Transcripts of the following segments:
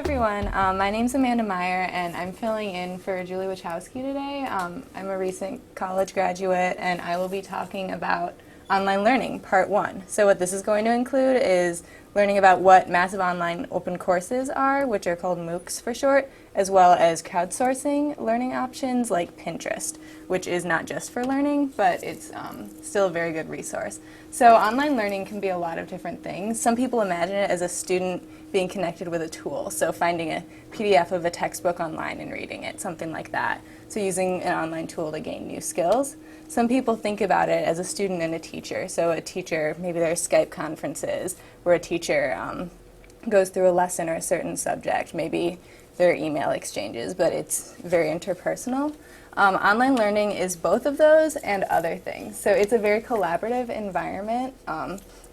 everyone, my name's Amanda Meyer and I'm filling in for Julie Wachowski today. I'm a recent college graduate and I will be talking about online learning, part one. So what this is going to include is learning about what massive online open courses are, which are called MOOCs for short, as well as crowdsourcing learning options like Pinterest, which is not just for learning, but it's still a very good resource. So online learning can be a lot of different things. Some people imagine it as a student being connected with a tool, so finding a PDF of a textbook online and reading it, something like that. So using an online tool to gain new skills. Some people think about it as a student and a teacher. So a teacher, maybe there are Skype conferences where a teacher goes through a lesson or a certain subject. Maybe there are email exchanges, but it's very interpersonal. Online learning is both of those and other things. So it's a very collaborative environment.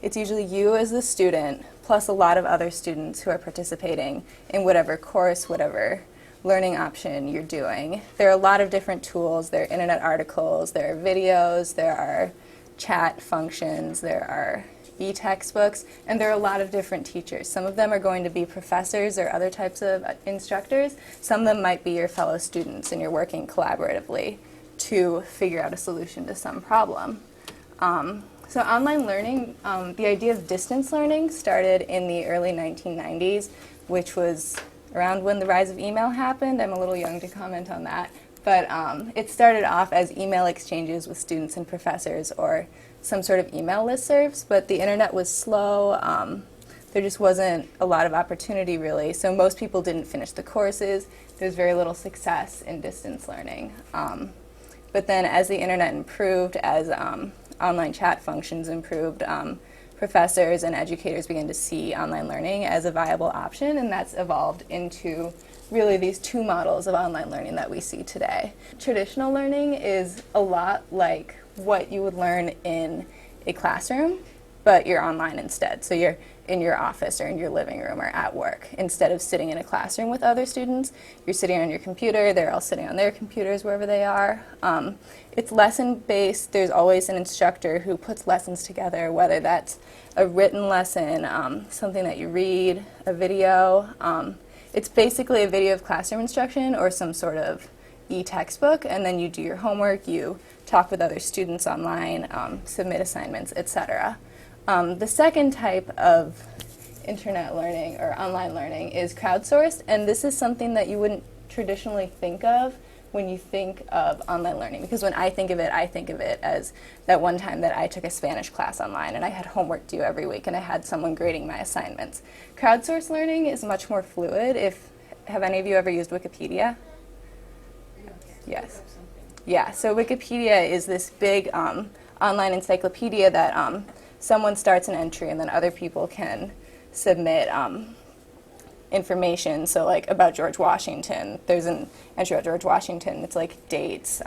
It's usually you as the student, plus a lot of other students who are participating in whatever course, whatever learning option you're doing. There are a lot of different tools. There are internet articles, there are videos, there are chat functions, there are e-textbooks, and there are a lot of different teachers. Some of them are going to be professors or other types of instructors. Some of them might be your fellow students, and you're working collaboratively to figure out a solution to some problem. So online learning, the idea of distance learning started in the early 1990s, which was around when the rise of email happened. I'm a little young to comment on that, but it started off as email exchanges with students and professors or some sort of email listservs, but the internet was slow. There just wasn't a lot of opportunity really, so most people didn't finish the courses. There's very little success in distance learning. But then as the internet improved, as online chat functions improved, professors and educators began to see online learning as a viable option, and that's evolved into really these two models of online learning that we see today. Traditional learning is a lot like what you would learn in a classroom, but you're online instead. So you're in your office or in your living room or at work. Instead of sitting in a classroom with other students, you're sitting on your computer, they're all sitting on their computers wherever they are. It's lesson-based. There's always an instructor who puts lessons together, whether that's a written lesson, something that you read, a video. It's basically a video of classroom instruction or some sort of e-textbook, and then you do your homework, you talk with other students online, submit assignments, etc. The second type of internet learning or online learning is crowdsourced, and this is something that you wouldn't traditionally think of when you think of online learning, because when I think of it as that one time that I took a Spanish class online and I had homework due every week and I had someone grading my assignments. Crowdsourced learning is much more fluid. Have any of you ever used Wikipedia? Yes. Yeah, so Wikipedia is this big online encyclopedia that someone starts an entry and then other people can submit information. So like about George Washington, there's an entry about George Washington. It's like dates,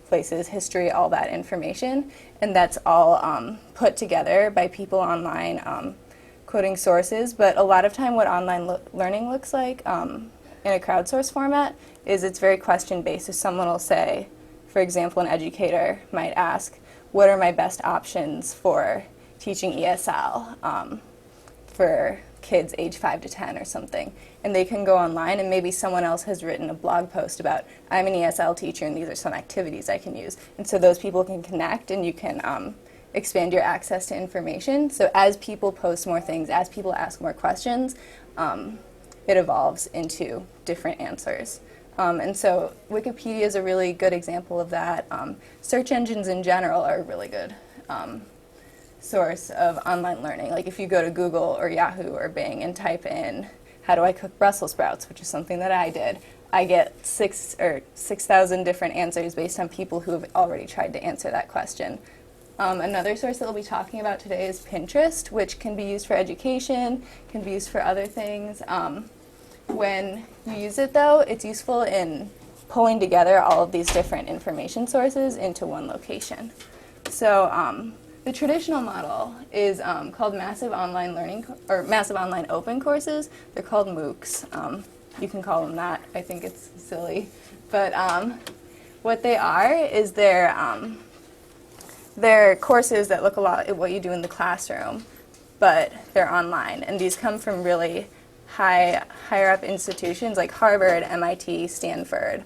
places, history, all that information. And that's all put together by people online quoting sources. But a lot of time what online learning looks like in a crowdsourced format is it's very question-based. So someone will say, for example, an educator might ask, what are my best options for teaching ESL for kids age 5 to 10 or something? And they can go online and maybe someone else has written a blog post about, I'm an ESL teacher and these are some activities I can use. And so those people can connect and you can expand your access to information. So as people post more things, as people ask more questions, it evolves into different answers. And so Wikipedia is a really good example of that. Search engines in general are a really good source of online learning. Like if you go to Google or Yahoo or Bing and type in, how do I cook Brussels sprouts, which is something that I did, I get 6,000 different answers based on people who have already tried to answer that question. Another source that we'll be talking about today is Pinterest, which can be used for education, can be used for other things. When you use it, though, it's useful in pulling together all of these different information sources into one location. So the traditional model is called massive online learning or massive online open courses. They're called MOOCs. You can call them that. I think it's silly, but what they are is they're courses that look a lot at what you do in the classroom, but they're online, and these come from really higher up institutions like Harvard, MIT, Stanford.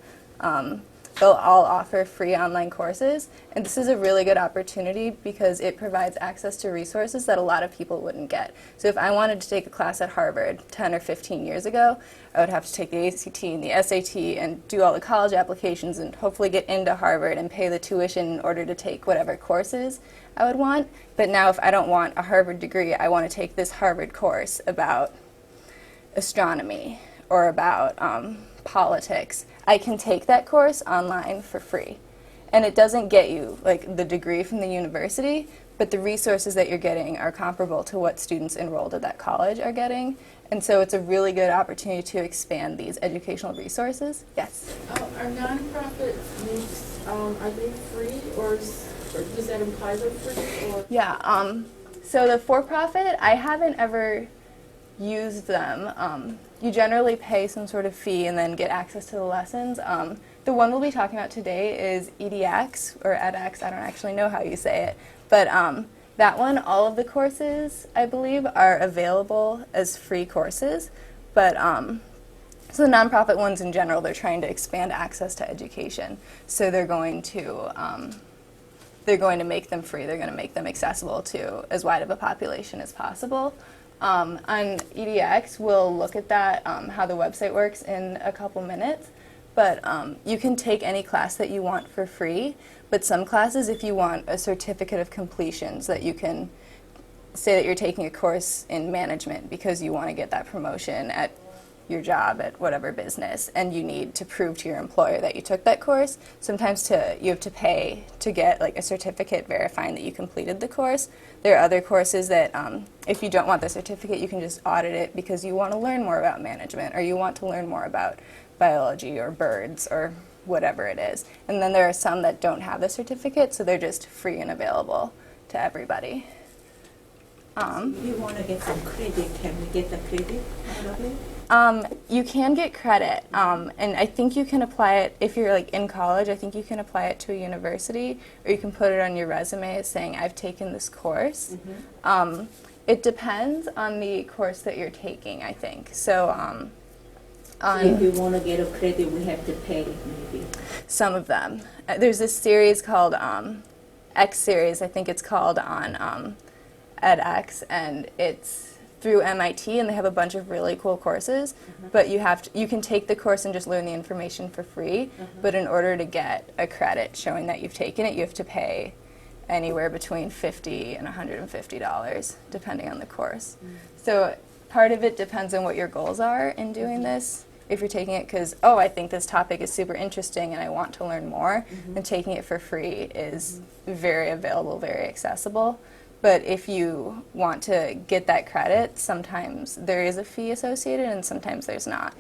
They'll all offer free online courses, and this is a really good opportunity because it provides access to resources that a lot of people wouldn't get. So if I wanted to take a class at Harvard 10 or 15 years ago, I would have to take the ACT and the SAT and do all the college applications and hopefully get into Harvard and pay the tuition in order to take whatever courses I would want. But now if I don't want a Harvard degree, I want to take this Harvard course about astronomy or about politics, I can take that course online for free. And it doesn't get you like the degree from the university, but the resources that you're getting are comparable to what students enrolled at that college are getting. And so it's a really good opportunity to expand these educational resources. Yes? Are nonprofit links, are they free or does that imply they're free? Or? Yeah, so the for-profit, I haven't ever used them. You generally pay some sort of fee and then get access to the lessons. The one we'll be talking about today is edX, or edX, I don't actually know how you say it, but that one, all of the courses, I believe, are available as free courses, but so the nonprofit ones in general, they're trying to expand access to education, so they're going to make them free, they're going to make them accessible to as wide of a population as possible. On edX, we'll look at that, how the website works in a couple minutes. But you can take any class that you want for free. But some classes, if you want a certificate of completion, so that you can say that you're taking a course in management because you want to get that promotion at your job at whatever business, and you need to prove to your employer that you took that course. Sometimes you have to pay to get like a certificate verifying that you completed the course. There are other courses that if you don't want the certificate, you can just audit it because you want to learn more about management or you want to learn more about biology or birds or whatever it is. And then there are some that don't have the certificate, so they're just free and available to everybody. You want to get some credit, can we get the credit out of it? You can get credit, and I think you can apply it if you're like in college. I think you can apply it to a university, or you can put it on your resume as saying, I've taken this course. Mm-hmm. It depends on the course that you're taking, I think. So if you want to get a credit, we have to pay maybe. Some of them. There's this series called X series, I think it's called, on edX, and it's through MIT, and they have a bunch of really cool courses. Mm-hmm. But you can take the course and just learn the information for free. Mm-hmm. But in order to get a credit showing that you've taken it, you have to pay anywhere between $50 and $150, depending on the course. Mm-hmm. So part of it depends on what your goals are in doing mm-hmm. this. If you're taking it because, I think this topic is super interesting and I want to learn more, mm-hmm. then taking it for free is mm-hmm. very available, very accessible. But if you want to get that credit, sometimes there is a fee associated and sometimes there's not.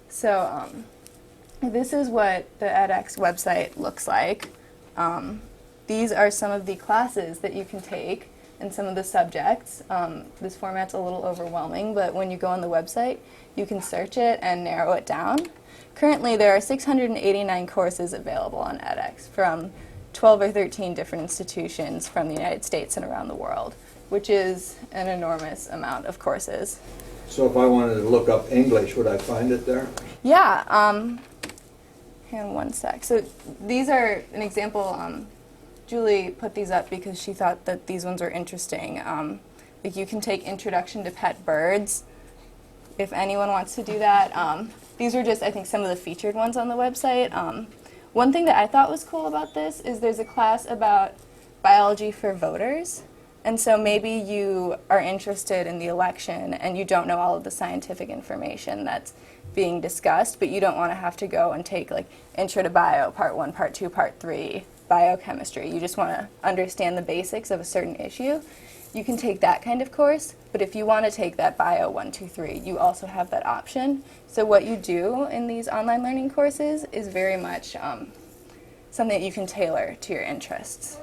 So this is what the edX website looks like. These are some of the classes that you can take and some of the subjects. This format's a little overwhelming, but when you go on the website, you can search it and narrow it down. Currently, there are 689 courses available on edX from 12 or 13 different institutions from the United States and around the world, which is an enormous amount of courses. So if I wanted to look up English, would I find it there? Yeah. Hang on one sec. So these are an example. Julie put these up because she thought that these ones were interesting. Like you can take Introduction to Pet Birds, if anyone wants to do that. These are just, I think, some of the featured ones on the website. One thing that I thought was cool about this is there's a class about biology for voters. And so maybe you are interested in the election and you don't know all of the scientific information that's being discussed, but you don't want to have to go and take like Intro to Bio, Part 1, Part 2, Part 3, biochemistry. You just want to understand the basics of a certain issue. You can take that kind of course, but if you want to take that Bio 1, 2, 3, you also have that option. So what you do in these online learning courses is very much something that you can tailor to your interests.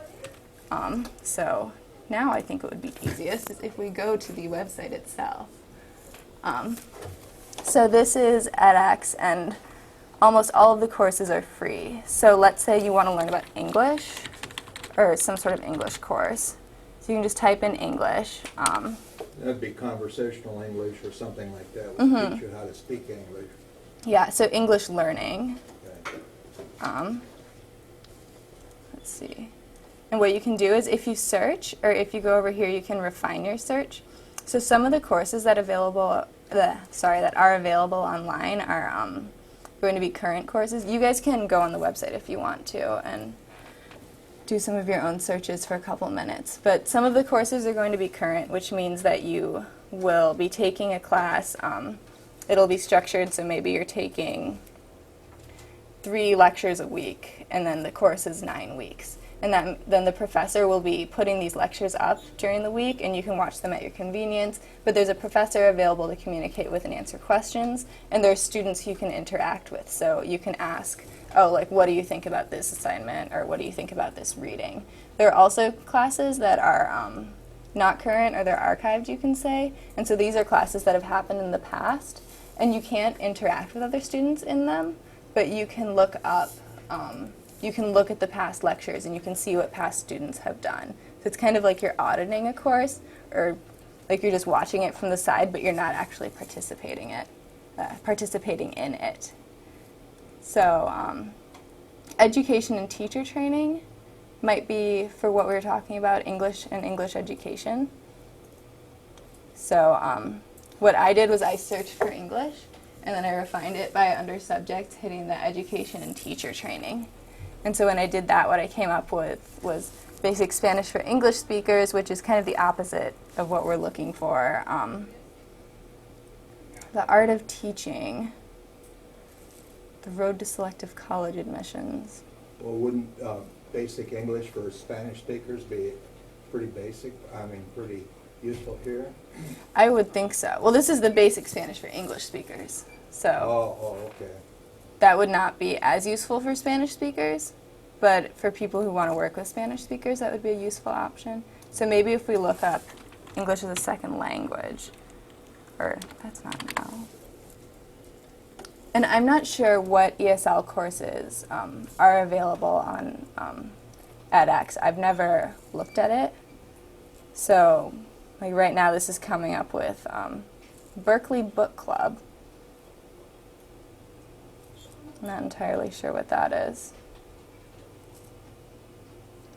So now I think it would be easiest is if we go to the website itself. So this is edX, and almost all of the courses are free. So let's say you want to learn about English or some sort of English course. So you can just type in English. That'd be conversational English or something like that, would Mhm. teach you how to speak English. Yeah, so English learning. Okay. Let's see. And what you can do is if you search, or if you go over here, you can refine your search. So some of the courses that are available online are going to be current courses. You guys can go on the website if you want to and do some of your own searches for a couple minutes. But some of the courses are going to be current, which means that you will be taking a class. It'll be structured, so maybe you're taking 3 lectures a week, and then the course is 9 weeks. And then the professor will be putting these lectures up during the week, and you can watch them at your convenience. But there's a professor available to communicate with and answer questions, and there are students you can interact with. So you can ask, oh, like, what do you think about this assignment, or what do you think about this reading? There are also classes that are not current, or they're archived, you can say. And so these are classes that have happened in the past, and you can't interact with other students in them, but you can look up you can look at the past lectures and you can see what past students have done. So it's kind of like you're auditing a course, or like you're just watching it from the side, but you're not actually participating in it. So education and teacher training might be for what we were talking about, English and English education. So what I did was I searched for English, and then I refined it by under subject, hitting the education and teacher training. And so when I did that, what I came up with was basic Spanish for English speakers, which is kind of the opposite of what we're looking for. The art of teaching, the road to selective college admissions. Well, wouldn't basic English for Spanish speakers be pretty basic? I mean, pretty useful here? I would think so. Well, this is the basic Spanish for English speakers. So Okay. that would not be as useful for Spanish speakers, but for people who want to work with Spanish speakers, that would be a useful option. So maybe if we look up English as a second language, or that's not now. And I'm not sure what ESL courses are available on edX. I've never looked at it. So like right now this is coming up with Berkeley Book Club. I'm not entirely sure what that is.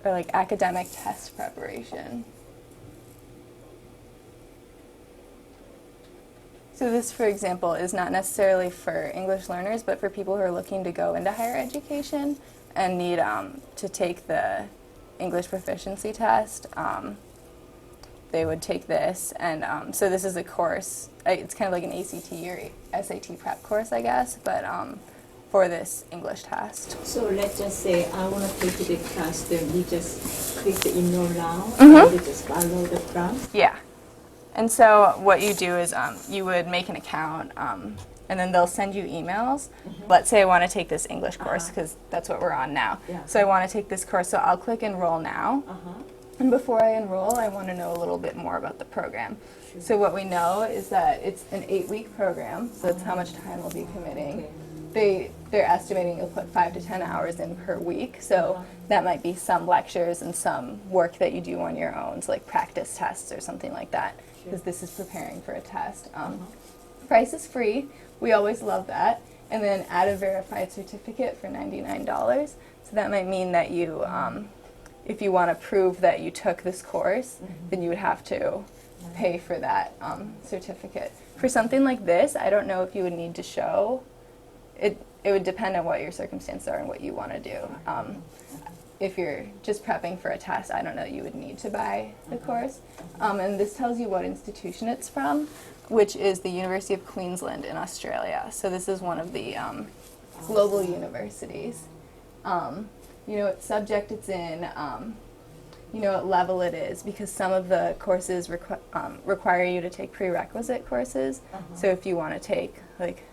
Or like academic test preparation. So this, for example, is not necessarily for English learners, but for people who are looking to go into higher education and need to take the English proficiency test. They would take this, and so this is a course. It's kind of like an ACT or SAT prep course, I guess, but for this English test. So let's just say I want to take the class, then we just click the enroll now, Mhm. and we just follow the class. Yeah. And so what you do is you would make an account, and then they'll send you emails. Let's say I want to take this English course, because that's what we're on now. Yeah. So I want to take this course, so I'll click enroll now. And before I enroll, I want to know a little bit more about the program. So what we know is that it's an 8-week program, so that's how much time we'll be committing. They're estimating you'll put 5 to 10 hours in per week, so that might be some lectures and some work that you do on your own, so like practice tests or something like that, because this is preparing for a test. Price is free, we always love that, and then add a verified certificate for $99. So that might mean that you, if you want to prove that you took this course, then you would have to pay for that certificate. For something like this, I don't know if you would need to show. It would depend on what your circumstances are and what you want to do. If you're just prepping for a test, I don't know, you would need to buy the course. And this tells you what institution it's from, which is the University of Queensland in Australia. So this is one of the global universities. You know what subject it's in, you know what level it is, because some of the courses require you to take prerequisite courses. So if you want to take like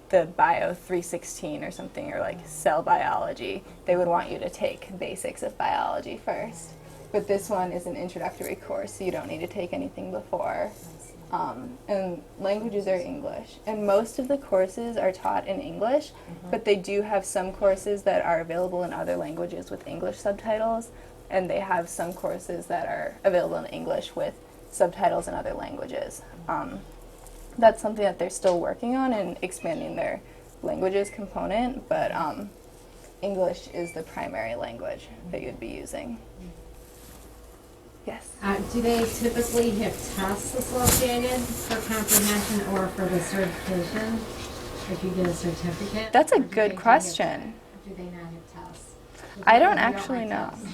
the Bio 316 or something, or like cell biology, they would want you to take basics of biology first. But this one is an introductory course, so you don't need to take anything before. And languages are English. And most of the courses are taught in English, but they do have some courses that are available in other languages with English subtitles, and they have some courses that are available in English with subtitles in other languages. That's something that they're still working on and expanding their languages component, but English is the primary language that you'd be using. Yes? Do they typically have tests associated for comprehension or for the certification? If you get a certificate? That's a Or do good they question. Do they not have tests? I don't We actually like know. tests.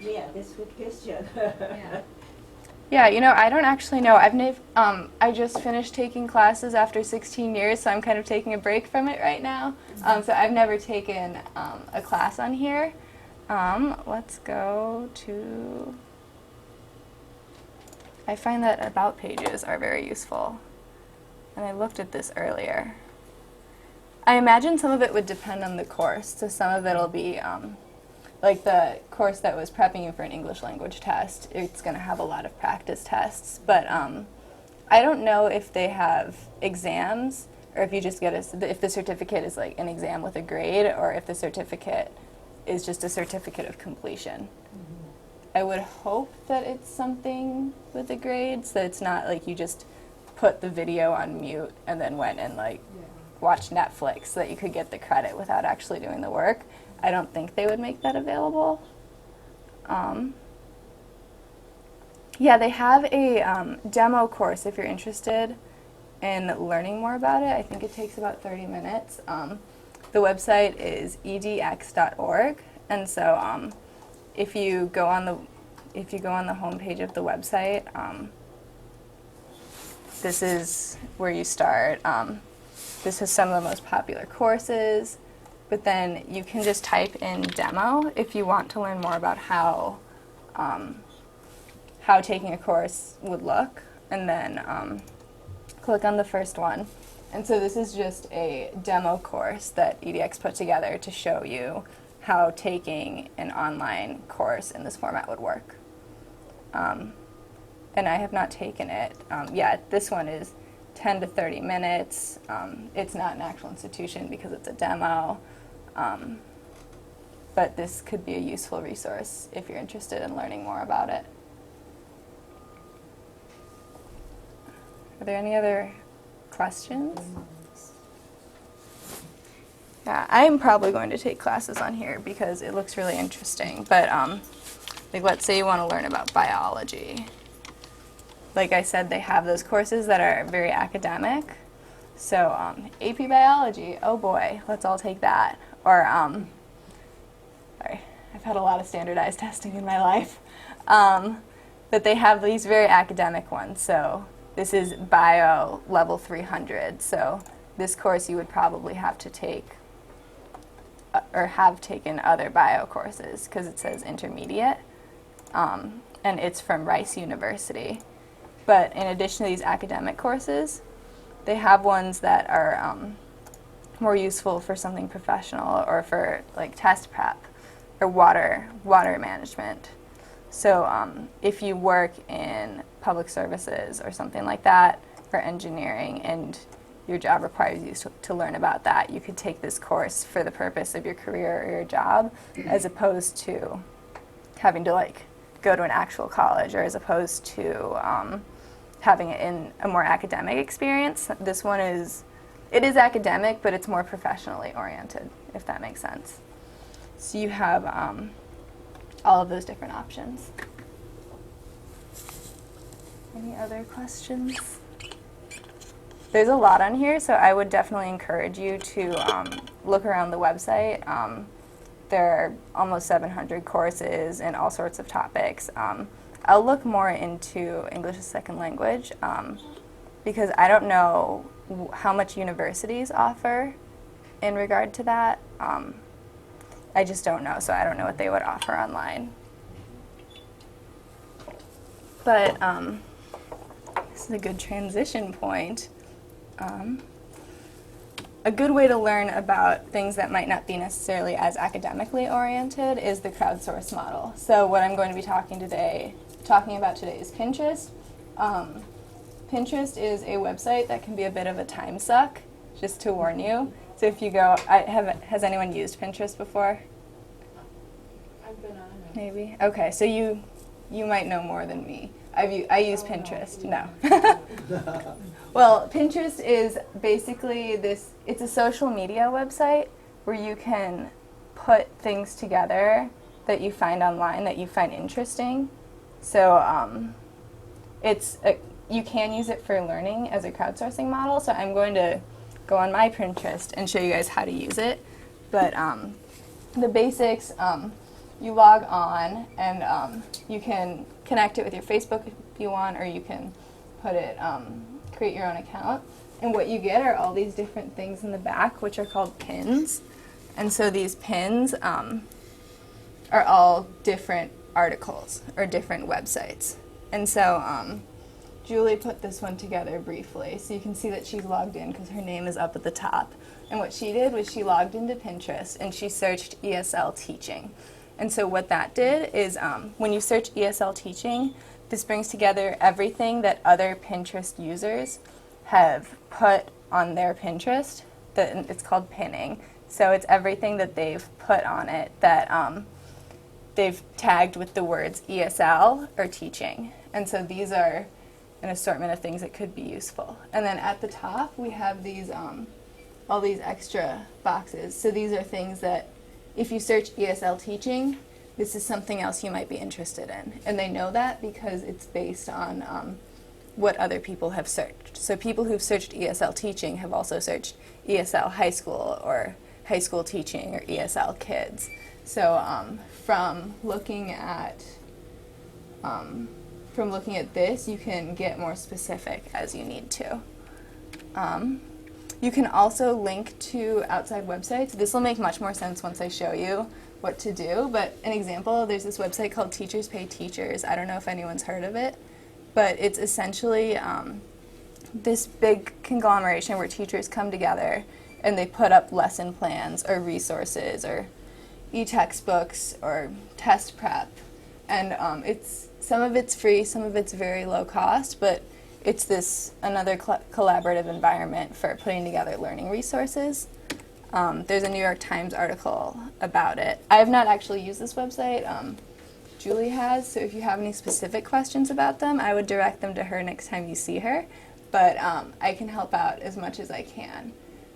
Yeah, that's a good question. Yeah. Yeah, you know, I don't actually know. I just finished taking classes after 16 years, so I'm kind of taking a break from it right now. So I've never taken a class on here. Let's go to... I find that about pages are very useful. And I looked at this earlier. I imagine some of it would depend on the course. So some of it will be, like the course that was prepping you for an English language test, it's going to have a lot of practice tests. But I don't know if they have exams, or if you just get if the certificate is like an exam with a grade, or if the certificate is just a certificate of completion. I would hope that it's something with a grade, so it's not like you just put the video on mute and then went and like watched Netflix so that you could get the credit without actually doing the work. I don't think they would make that available. Yeah, they have a demo course if you're interested in learning more about it. I think it takes about 30 minutes. The website is edx.org, and so if you go on the homepage of the website, this is where you start. This is some of the most popular courses, but then you can just type in demo if you want to learn more about how taking a course would look, and then click on the first one. And so this is just a demo course that EDX put together to show you how taking an online course in this format would work. And I have not taken it yet. This one is 10 to 30 minutes. It's not an actual institution because it's a demo. But this could be a useful resource if you're interested in learning more about it. Are there any other questions? Yeah, I am probably going to take classes on here because it looks really interesting. But like, let's say you want to learn about biology. Like I said, they have those courses that are very academic. So AP Biology, oh boy, let's all take that. Or, sorry, I've had a lot of standardized testing in my life. But they have these very academic ones. So this is Bio Level 300. So this course you would probably have to take or have taken other bio courses because it says intermediate. And it's from Rice University. But in addition to these academic courses, they have ones that are more useful for something professional or for like test prep or water management. So if you work in public services or something like that, for engineering, and your job requires you to learn about that, you could take this course for the purpose of your career or your job, as opposed to having to like go to an actual college, or as opposed to having it in a more academic experience. This one is academic, but it's more professionally oriented, if that makes sense. So you have all of those different options. Any other questions? There's a lot on here, so I would definitely encourage you to look around the website. There are almost 700 courses in all sorts of topics. I'll look more into English as a second language because I don't know how much universities offer in regard to that. I just don't know, so I don't know what they would offer online. But this is a good transition point. A good way to learn about things that might not be necessarily as academically oriented is the crowdsource model. So what I'm going to be talking about today is Pinterest. Pinterest is a website that can be a bit of a time suck, just to warn you. So if you go, has anyone used Pinterest before? I've been on it. Maybe. Okay, so you might know more than me. I use Pinterest. No. Well, Pinterest is basically this. It's a social media website where you can put things together that you find online that you find interesting. So you can use it for learning as a crowdsourcing model. So I'm going to go on my Pinterest and show you guys how to use it. But the basics, you log on and you can connect it with your Facebook if you want, or you can put it, create your own account. And what you get are all these different things in the back, which are called pins. And so these pins are all different articles or different websites. And so Julie put this one together briefly, so you can see that she's logged in because her name is up at the top. And what she did was she logged into Pinterest and she searched ESL teaching. And so what that did is when you search ESL teaching, this brings together everything that other Pinterest users have put on their Pinterest. It's called pinning. So it's everything that they've put on it that they've tagged with the words ESL or teaching. And so these are an assortment of things that could be useful. And then at the top we have these all these extra boxes. So these are things that if you search ESL teaching, this is something else you might be interested in. And they know that because it's based on what other people have searched. So people who've searched ESL teaching have also searched ESL high school or high school teaching or ESL kids. So from looking at this, you can get more specific as you need to. You can also link to outside websites. This will make much more sense once I show you what to do, but an example, there's this website called Teachers Pay Teachers. I don't know if anyone's heard of it, but it's essentially this big conglomeration where teachers come together and they put up lesson plans or resources or e-textbooks or test prep. And some of it's free, some of it's very low cost, but it's another collaborative environment for putting together learning resources. There's a New York Times article about it. I have not actually used this website. Julie has, so if you have any specific questions about them, I would direct them to her next time you see her. But I can help out as much as I can.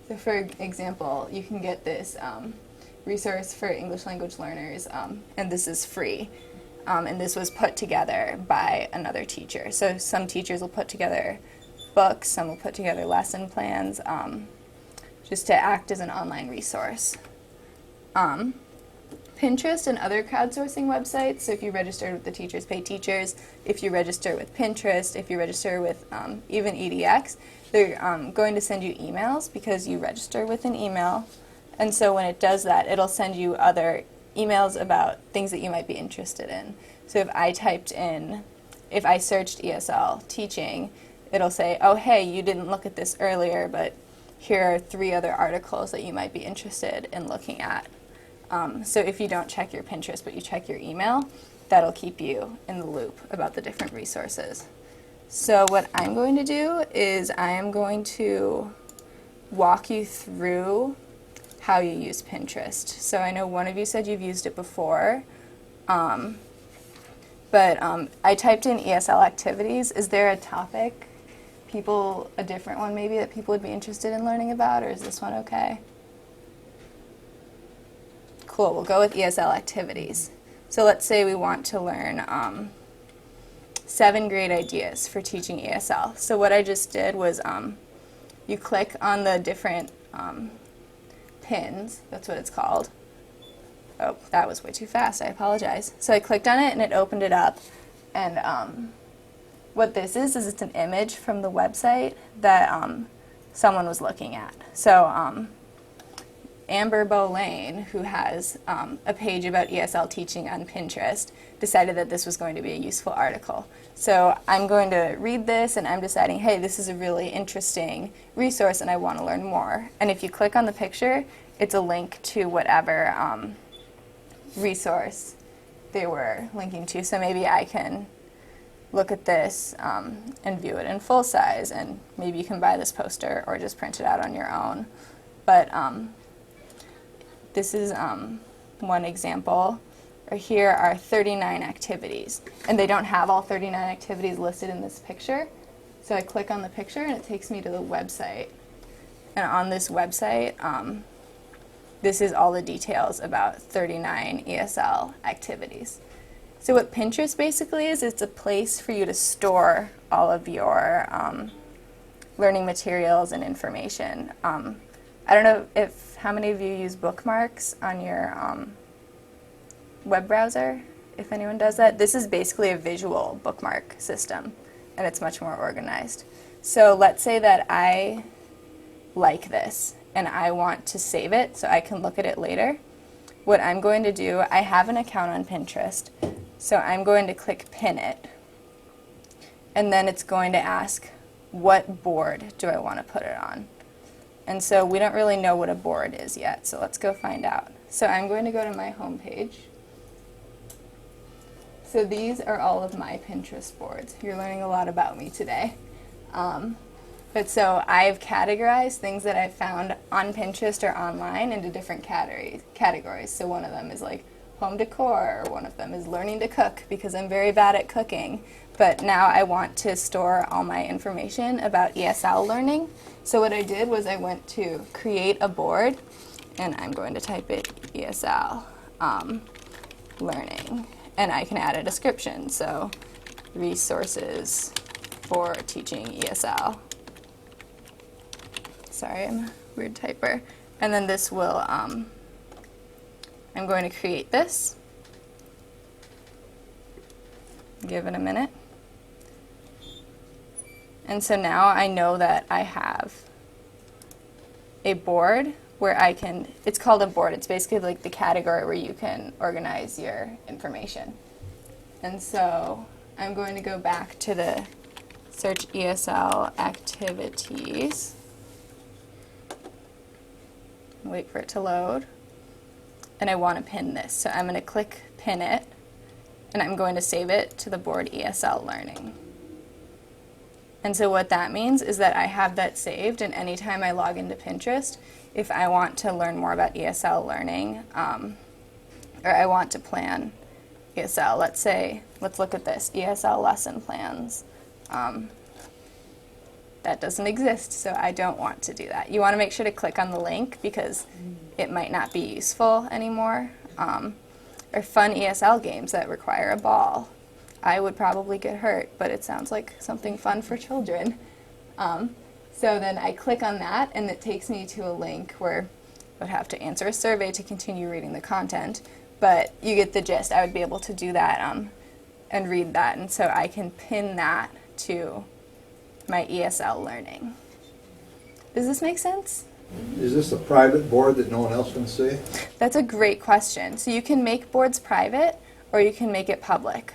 So for example, you can get this resource for English language learners, and this is free. And this was put together by another teacher. So some teachers will put together books, some will put together lesson plans, just to act as an online resource. Pinterest and other crowdsourcing websites, so if you register with the Teachers Pay Teachers, if you register with Pinterest, if you register with even EDX, they're going to send you emails because you register with an email. And so when it does that, it'll send you other emails about things that you might be interested in. So if I searched ESL teaching, it'll say, oh hey, you didn't look at this earlier, but here are 3 other articles that you might be interested in looking at. So if you don't check your Pinterest but you check your email, that'll keep you in the loop about the different resources. So what I'm going to do is I am going to walk you through how you use Pinterest. So I know one of you said you've used it before, but I typed in ESL activities. Is there a topic, a different one maybe that people would be interested in learning about, or is this one okay? Cool, we'll go with ESL activities. So let's say we want to learn 7 great ideas for teaching ESL. So what I just did was you click on the different pins, that's what it's called. Oh, that was way too fast, I apologize. So I clicked on it and it opened it up. And what this is it's an image from the website that someone was looking at. So Amber Bolane, who has a page about ESL teaching on Pinterest, decided that this was going to be a useful article. So I'm going to read this and I'm deciding, hey, this is a really interesting resource and I want to learn more. And if you click on the picture, it's a link to whatever resource they were linking to. So maybe I can look at this and view it in full size, and maybe you can buy this poster or just print it out on your own. But this is one example or here are 39 activities. And they don't have all 39 activities listed in this picture. So I click on the picture and it takes me to the website. And on this website, this is all the details about 39 ESL activities. So what Pinterest basically is, it's a place for you to store all of your learning materials and information. I don't know how many of you use Bookmarks on your web browser, if anyone does that. This is basically a visual bookmark system, and it's much more organized. So let's say that I like this, and I want to save it so I can look at it later. What I'm going to do, I have an account on Pinterest, so I'm going to click Pin It, and then it's going to ask, what board do I want to put it on? And so we don't really know what a board is yet, so let's go find out. So I'm going to go to my home page. So these are all of my Pinterest boards. You're learning a lot about me today. But so I've categorized things that I've found on Pinterest or online into different categories. So one of them is like home decor, or one of them is learning to cook because I'm very bad at cooking. But now I want to store all my information about ESL learning. So what I did was I went to create a board, and I'm going to type it ESL learning. And I can add a description, so resources for teaching ESL. Sorry, I'm a weird typer. And then this will, I'm going to create this. Give it a minute. And so now I know that I have a board where I can, it's called a board. It's basically like the category where you can organize your information. And so I'm going to go back to the search ESL activities. Wait for it to load. And I want to pin this. So I'm going to click Pin It, and I'm going to save it to the board ESL Learning. And so what that means is that I have that saved, and anytime I log into Pinterest, if I want to learn more about ESL learning, or I want to plan ESL, let's look at this, ESL lesson plans. That doesn't exist, so I don't want to do that. You want to make sure to click on the link because it might not be useful anymore. Or fun ESL games that require a ball. I would probably get hurt, but it sounds like something fun for children. So then I click on that, and it takes me to a link where I would have to answer a survey to continue reading the content. But you get the gist. I would be able to do that and read that, and so I can pin that to my ESL learning. Does this make sense? Is this a private board that no one else can see? That's a great question. So you can make boards private, or you can make it public.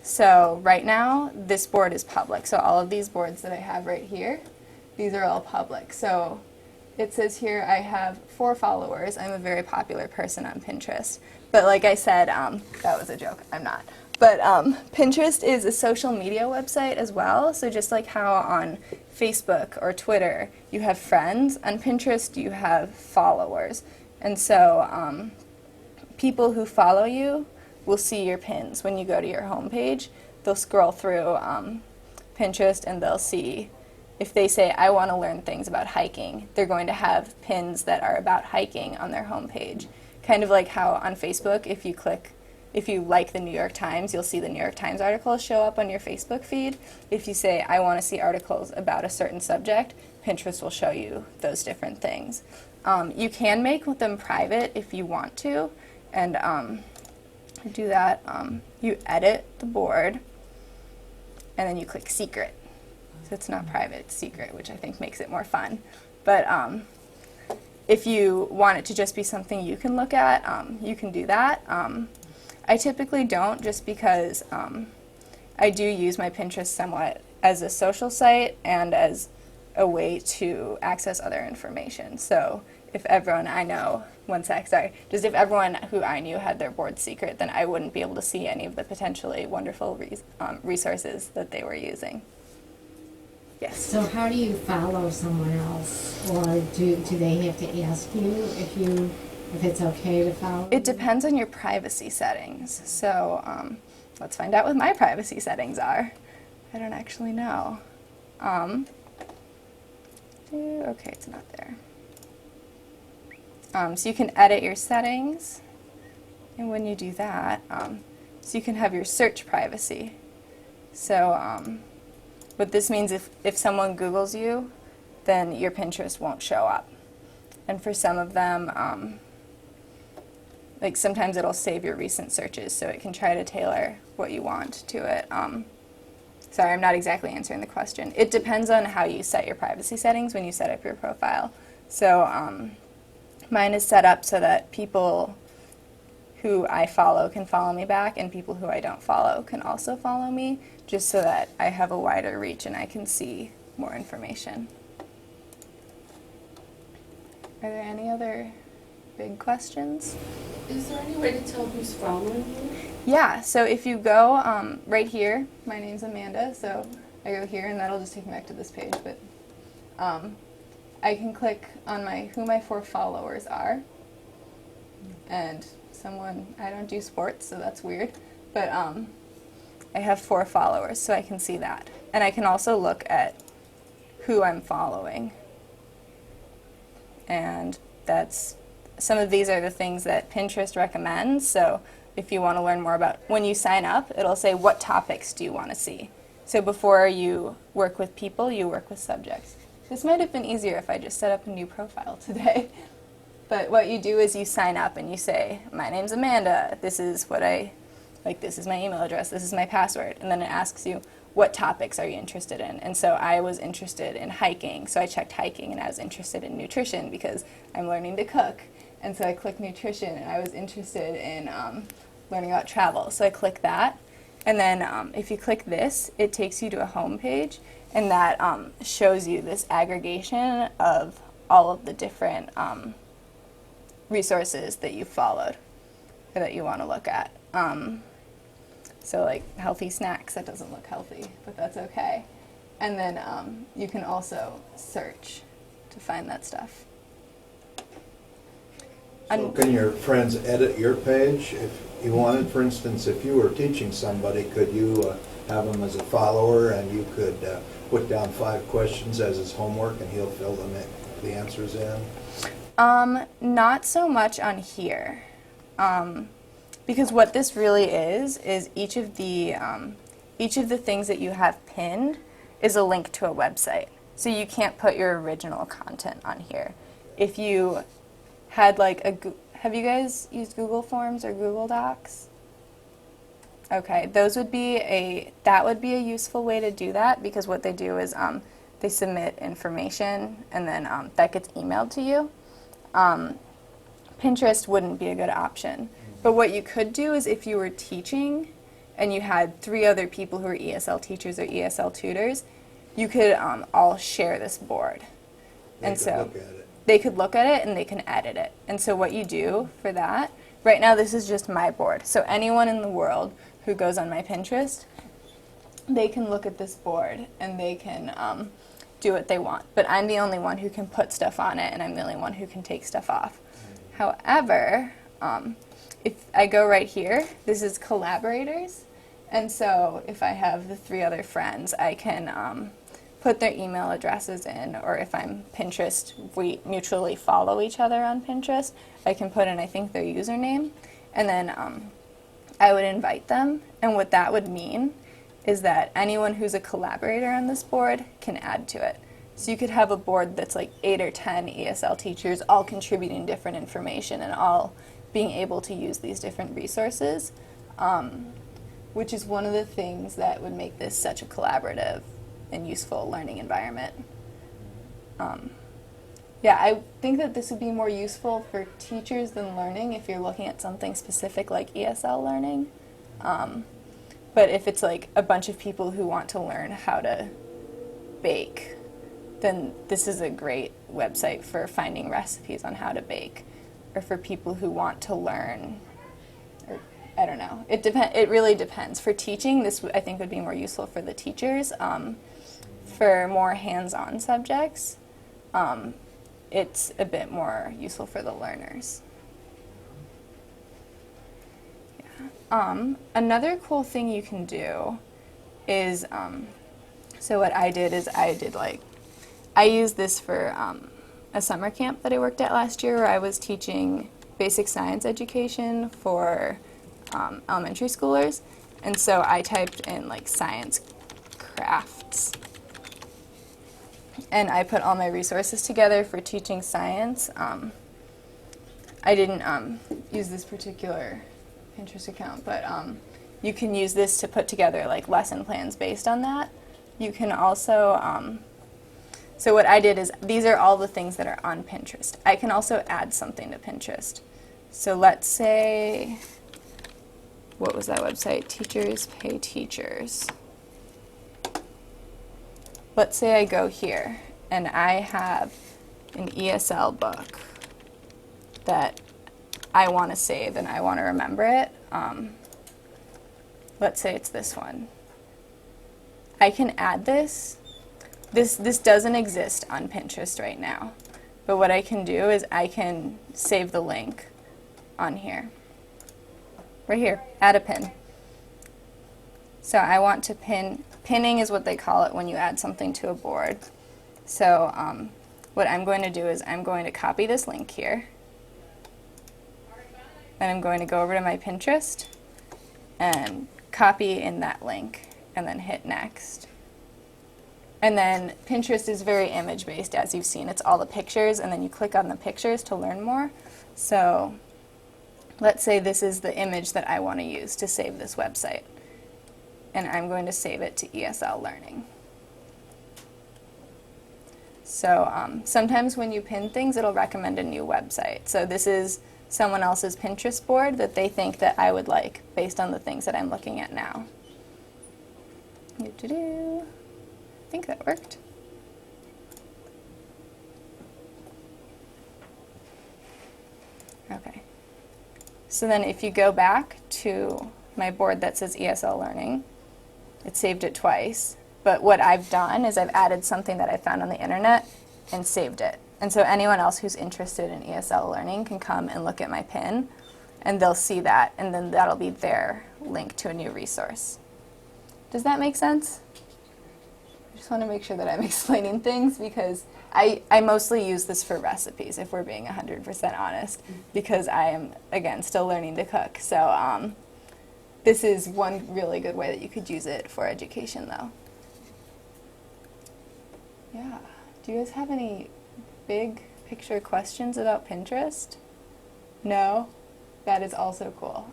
So right now, this board is public. So all of these boards that I have right here, these are all public. So it says here I have 4 followers. I'm a very popular person on Pinterest. But like I said, that was a joke. I'm not. But Pinterest is a social media website as well. So just like how on Facebook or Twitter you have friends, on Pinterest you have followers. And so people who follow you will see your pins when you go to your homepage. They'll scroll through Pinterest and they'll see, if they say, I want to learn things about hiking, they're going to have pins that are about hiking on their homepage. Kind of like how on Facebook, if you like the New York Times, you'll see the New York Times articles show up on your Facebook feed. If you say, I want to see articles about a certain subject, Pinterest will show you those different things. You can make them private if you want to, and do that. You edit the board, and then you click secret. So it's not private, it's secret, which I think makes it more fun. But if you want it to just be something you can look at, you can do that. I typically don't, just because I do use my Pinterest somewhat as a social site and as a way to access other information. So if everyone I know, if everyone who I knew had their board secret, then I wouldn't be able to see any of the potentially wonderful resources that they were using. Yes. So how do you follow someone else, or do they have to ask you if you if it's okay to follow? It depends on your privacy settings. So let's find out what my privacy settings are. I don't actually know. Okay, it's not there. So you can edit your settings, and when you do that, so you can have your search privacy. So what this means, if someone Googles you, then your Pinterest won't show up. And for some of them, like sometimes it'll save your recent searches, so it can try to tailor what you want to it. Sorry, I'm not exactly answering the question. It depends on how you set your privacy settings when you set up your profile. So mine is set up so that people who I follow can follow me back, and people who I don't follow can also follow me, just so that I have a wider reach and I can see more information. Are there any other big questions? Is there any way to tell who's following you? Yeah, so if you go right here, my name's Amanda, so I go here and that'll just take me back to this page, but I can click on who my 4 followers are, and I don't do sports, so that's weird, but I have 4 followers, so I can see that. And I can also look at who I'm following, and some of these are the things that Pinterest recommends. So if you want to learn more about, when you sign up, it'll say what topics do you want to see. So before you work with people, you work with subjects. This might have been easier if I just set up a new profile today. But what you do is you sign up and you say, my name's Amanda, this is what this is my email address, this is my password. And then it asks you, what topics are you interested in? And so I was interested in hiking, so I checked hiking, and I was interested in nutrition because I'm learning to cook. And so I clicked nutrition, and I was interested in learning about travel. So I click that, and then if you click this, it takes you to a home page, and that shows you this aggregation of all of the different resources that you followed or that you want to look at. So like healthy snacks, that doesn't look healthy, but that's okay. And then you can also search to find that stuff. So can your friends edit your page if you wanted? For instance, if you were teaching somebody, could you have them as a follower, and you could put down 5 questions as his homework, and he'll fill the answers in? Not so much on here. Because what this really is each of the things that you have pinned is a link to a website. So you can't put your original content on here. If you had have you guys used Google Forms or Google Docs? Okay, that would be a useful way to do that, because what they do is they submit information, and then that gets emailed to you. Pinterest wouldn't be a good option. But what you could do is, if you were teaching and you had 3 other people who are ESL teachers or ESL tutors, you could all share this board. They could look at it. They could look at it and they can edit it. And so what you do for that, right now this is just my board. So anyone in the world who goes on my Pinterest, they can look at this board and they can do what they want. But I'm the only one who can put stuff on it, and I'm the only one who can take stuff off. However, if I go right here, this is Collaborators, and so if I have the 3 other friends, I can put their email addresses in, or if I'm Pinterest, we mutually follow each other on Pinterest, I can put in, I think, their username, and then I would invite them, and what that would mean is that anyone who's a collaborator on this board can add to it. So you could have a board that's like 8 or 10 ESL teachers all contributing different information and all being able to use these different resources, which is one of the things that would make this such a collaborative and useful learning environment. Yeah, I think that this would be more useful for teachers than learning if you're looking at something specific like ESL learning. But if it's like a bunch of people who want to learn how to bake, then this is a great website for finding recipes on how to bake. Or for people who want to learn, or I don't know. It really depends. For teaching, this I think would be more useful for the teachers. For more hands-on subjects, it's a bit more useful for the learners. Another cool thing you can do is, so what I did is I used this for a summer camp that I worked at last year where I was teaching basic science education for elementary schoolers. And so I typed in like science crafts. And I put all my resources together for teaching science. I didn't use this particular Pinterest account, but you can use this to put together like lesson plans based on that. You can also, so what I did is these are all the things that are on Pinterest. I can also add something to Pinterest. So let's say, what was that website? Teachers Pay Teachers. Let's say I go here and I have an ESL book that I want to save and I want to remember it. Let's say it's this one. I can add this. This doesn't exist on Pinterest right now. But what I can do is I can save the link on here. Right here, add a pin. So I want to pin. Pinning is what they call it when you add something to a board. So what I'm going to do is I'm going to copy this link here. And I'm going to go over to my Pinterest and copy in that link and then hit next. And then Pinterest is very image-based, as you've seen. It's all the pictures, and then you click on the pictures to learn more. So let's say this is the image that I want to use to save this website. And I'm going to save it to ESL Learning. So sometimes when you pin things, it'll recommend a new website. So this is someone else's Pinterest board that they think that I would like based on the things that I'm looking at now. I think that worked. Okay. So then if you go back to my board that says ESL Learning, it saved it twice. But what I've done is I've added something that I found on the internet and saved it. And so anyone else who's interested in ESL Learning can come and look at my pin, and they'll see that, and then that'll be their link to a new resource. Does that make sense? I just want to make sure that I'm explaining things because I mostly use this for recipes, if we're being 100% honest, because I am, again, still learning to cook. So this is one really good way that you could use it for education, though. Yeah. Do you guys have any big picture questions about Pinterest? No? That is also cool.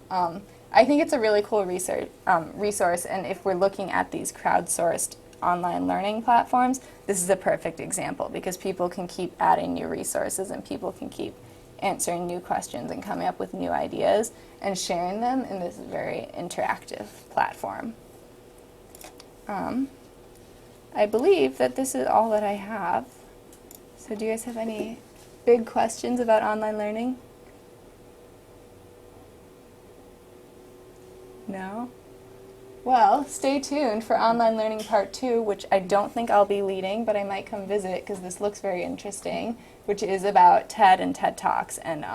I think it's a really cool resource, and if we're looking at these crowdsourced online learning platforms, this is a perfect example because people can keep adding new resources and people can keep answering new questions and coming up with new ideas and sharing them in this very interactive platform. I believe that this is all that I have. So do you guys have any big questions about online learning? No? Well, stay tuned for Online Learning Part 2, which I don't think I'll be leading, but I might come visit because this looks very interesting, which is about TED and TED Talks and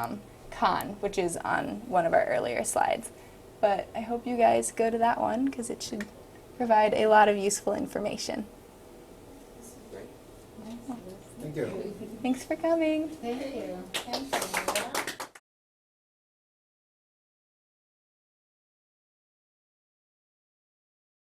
Khan, which is on one of our earlier slides. But I hope you guys go to that one because it should provide a lot of useful information. This is great. Thank you. Thanks for coming. Thank you. Thank you.